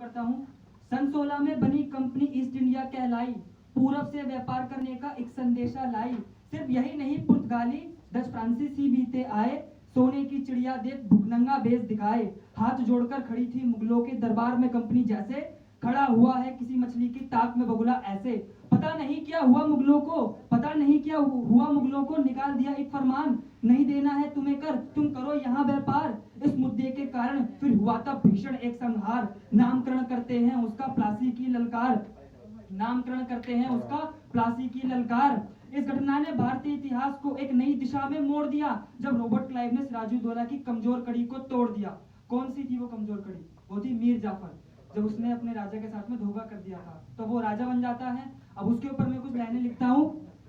करता हूँ। सन 16 में बनी कंपनी ईस्ट इंडिया कहलाई, पूरब से व्यापार करने का एक संदेशा लाई। सिर्फ यही नहीं, पुर्तगाली डच फ्रांसीसी बीते आए, सोने की चिड़िया देख भुखनंगा भेष दिखाए। हाथ जोड़कर खड़ी थी मुगलों के दरबार में कंपनी, जैसे खड़ा हुआ है किसी मछली की ताक में बगुला ऐसे। पता नहीं क्या हुआ मुगलों को, पता नहीं क्या हुआ मुगलों को, निकाल दिया एक फरमान, नहीं देना है तुम्हें कर, तुम करो यहाँ व्यापार। इस मुद्दे के कारण फिर हुआ था भीषण एक संहार, नामकरण करते हैं उसका प्लासी की ललकार, नामकरण करते हैं उसका प्लासी की ललकार। इस घटना ने भारतीय इतिहास को एक नई दिशा में मोड़ दिया, जब रॉबर्ट क्लाइव ने सिराजुद्दौला की कमजोर कड़ी को तोड़ दिया। कौन सी थी वो कमजोर कड़ी? वो थी मीर जाफर। जब उसने अपने राजा के साथ में धोखा कर दिया था तो वो राजा बन जाता है। अब उसके ऊपर मैं कुछ लाइनें लिखता हूँ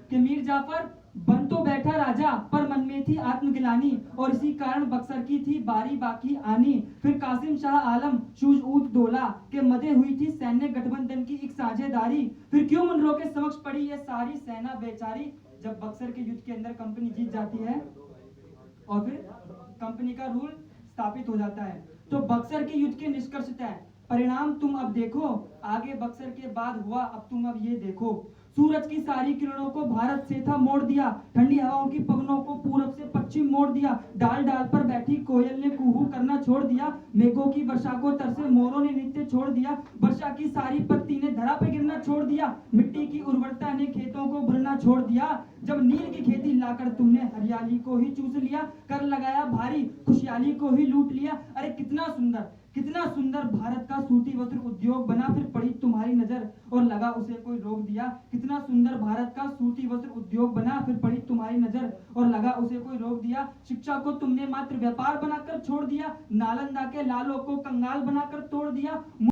कि मीर जाफर बन तो बैठा राजा, पर मन में थी आत्मगिलानी, और इसी कारण बक्सर की थी बारी बाकी आनी। फिर कासिम शाह आलम शूज दौला के मदे हुई थी सैन्य गठबंधन की एक साझेदारी। फिर क्यों मुनरो के समक्ष पड़ी ये सारी सेना बेचारी, जब बक्सर के युद्ध के अंदर कंपनी जीत जाती है और फिर कंपनी का रूल स्थापित हो जाता है। तो बक्सर के युद्ध के निष्कर्ष तय, परिणाम तुम अब देखो, आगे बक्सर के बाद हुआ अब तुम अब ये देखो। सूरज की सारी किरणों को भारत से था मोड़ दिया, ठंडी हवाओं की पवनों को पूरब से पश्चिम मोड़ दिया। डाल डाल पर बैठी कोयल ने कुहू करना छोड़ दिया, मेघों की वर्षा को तरसे मोरों ने नृत्य छोड़ दिया। वर्षा की सारी पत्ती ने धरा पे गिरना छोड़ दिया, मिट्टी की उर्वरता ने खेतों को भरना छोड़ दिया। जब नील की खेती लाकर तुमने हरियाली को ही चूस लिया, कर लगाया भारी खुशहाली को ही लूट लिया। अरे कितना सुंदर भारत का सूती वस्त्र उद्योग बना, फिर पड़ी तुम्हारी नजर और लगा उसे कोई रोक दिया। कितना सुंदर भारत का सूती वस्त्र उद्योग बना, फिर पड़ी तुम्हारी नजर और लगा उसे कोई रोक दिया। शिक्षा को तुमने मात्र व्यापार बनाकर छोड़ दिया, नालंदा के लालों को कंगाल बनाकर तोड़ दिया।